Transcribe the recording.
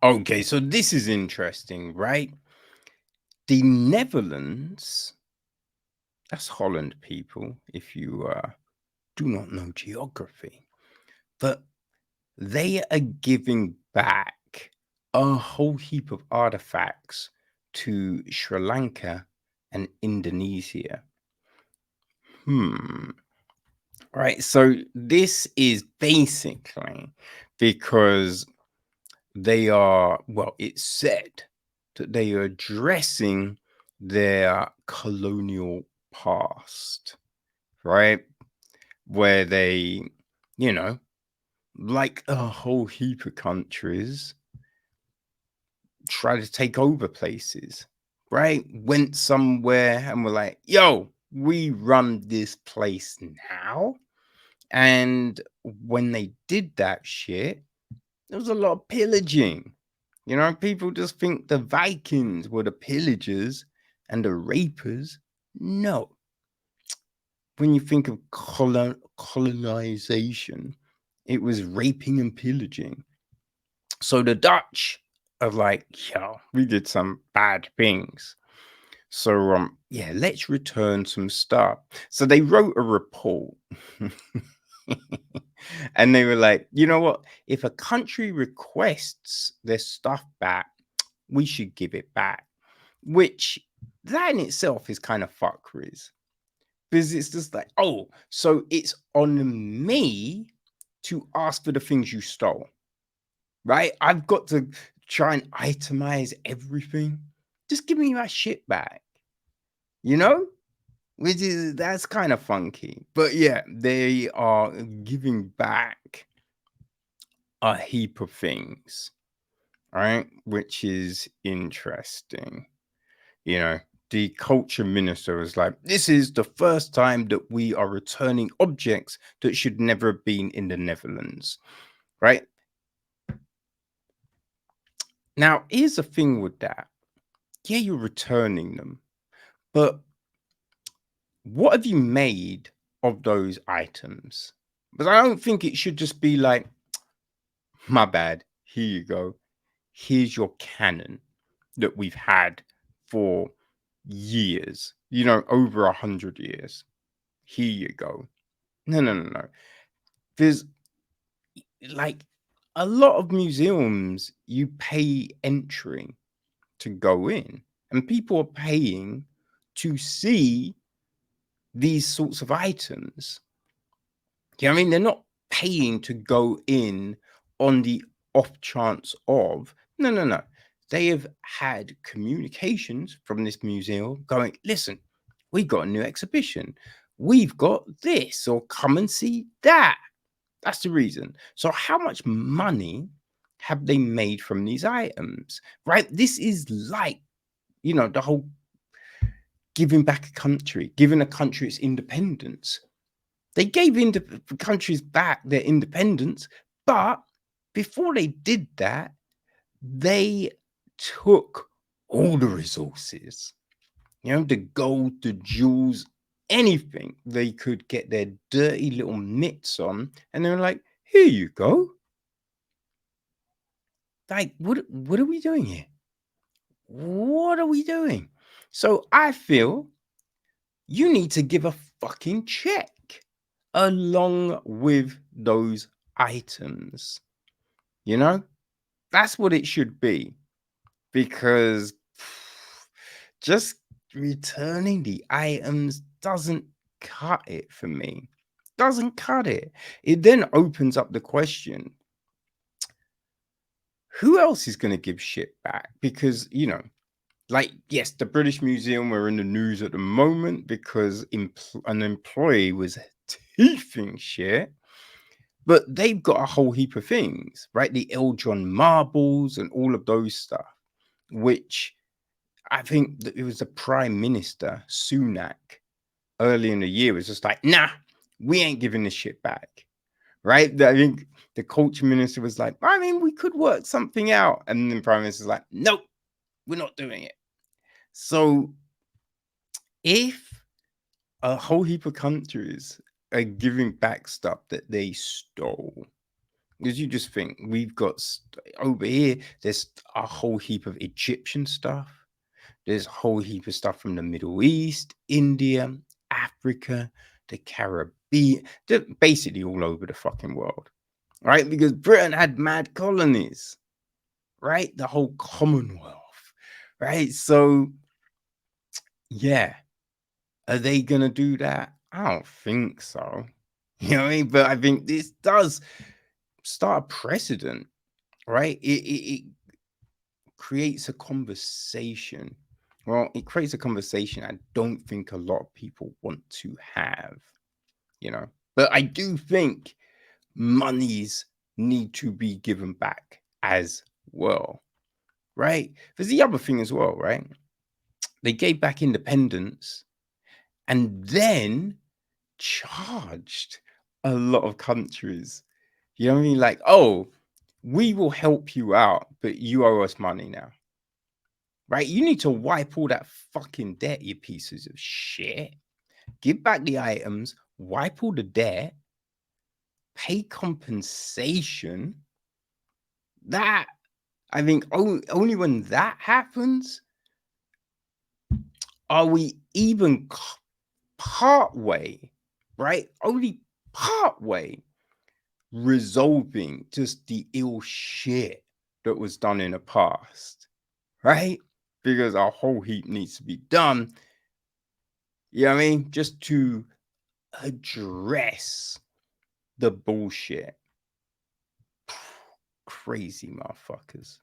Okay, so this is interesting, right? The Netherlands, that's Holland, people, if you do not know geography, but they are giving back a whole heap of artifacts to Sri Lanka and Indonesia. Hmm. Right. So this is basically because they are, well, it's said that they are addressing their colonial past, right? Where they, you know, like a whole heap of countries, try to take over places, right? Went somewhere and were like, yo, we run this place now. And when they did that shit, there was a lot of pillaging. You know, people just think the Vikings were the pillagers and the rapers. No. When you think of colonization, it was raping and pillaging. So the Dutch are like, yo, we did some bad things. So yeah, let's return some stuff. So they wrote a report. And they were like, you know what? If a country requests their stuff back, we should give it back. Which that in itself is kind of fuckers. Because it's just like, oh, so it's on me to ask for the things you stole. Right? I've got to try and itemize everything. Just give me my shit back. You know? Which is that's kind of funky. But yeah, they are giving back a heap of things, right? Which is interesting. You know, the culture minister was like, this is the first time that we are returning objects that should never have been in the Netherlands, right? Now, here's the thing with that. Yeah, you're returning them, but what have you made of those items? Because I don't think it should just be like, my bad, here you go. Here's your cannon that we've had for years, you know, over 100 years. Here you go. No, no, no, no. There's like a lot of museums, you pay entry to go in, and people are paying to see these sorts of items. Do you know what I mean? They're not paying to go in on the off chance of. No, no, no. They have had communications from this museum going, listen, we've got a new exhibition. We've got this, or come and see that. That's the reason. So, how much money have they made from these items? Right? This is like, you know, the whole giving back a country, giving a country its independence. They gave countries back their independence, but before they did that, they took all the resources, you know, the gold, the jewels, anything they could get their dirty little mitts on, and they were like, "Here you go." Like, what are we doing here? What are we doing? So I feel you need to give a fucking check along with those items. You know, that's what it should be, because just returning the items doesn't cut it for me. Doesn't cut it. It then opens up the question, who else is going to give shit back? Because, you know, like, yes, the British Museum were in the news at the moment because an employee was teething shit. But they've got a whole heap of things, right? The Eljon marbles and all of those stuff, which I think that it was the Prime Minister, Sunak, early in the year was just like, nah, we ain't giving this shit back, right? I think the culture minister was like, I mean, we could work something out. And then Prime Minister's like, nope, we're not doing it. So if a whole heap of countries are giving back stuff that they stole, Because you just think we've got over here, there's a whole heap of Egyptian stuff. There's a whole heap of stuff from the Middle East, India, Africa, the Caribbean, basically all over the fucking world, right? Because Britain had mad colonies, right? The whole Commonwealth, right? So, yeah, are they going to do that? I don't think so. You know what I mean? But I think this does start a precedent, right? It creates a conversation. Well, it creates a conversation I don't think a lot of people want to have, you know. But I do think monies need to be given back as well, right? There's the other thing as well, right? They gave back independence and then charged a lot of countries. You know what I mean? Like, oh, we will help you out, but you owe us money now. Right? You need to wipe all that fucking debt, you pieces of shit. Give back the items, wipe all the debt, pay compensation. That, I think, only when that happens are we even part way, right? Only part way resolving just the ill shit that was done in the past, right? Because a whole heap needs to be done. You know what I mean? Just to address the bullshit. Crazy motherfuckers.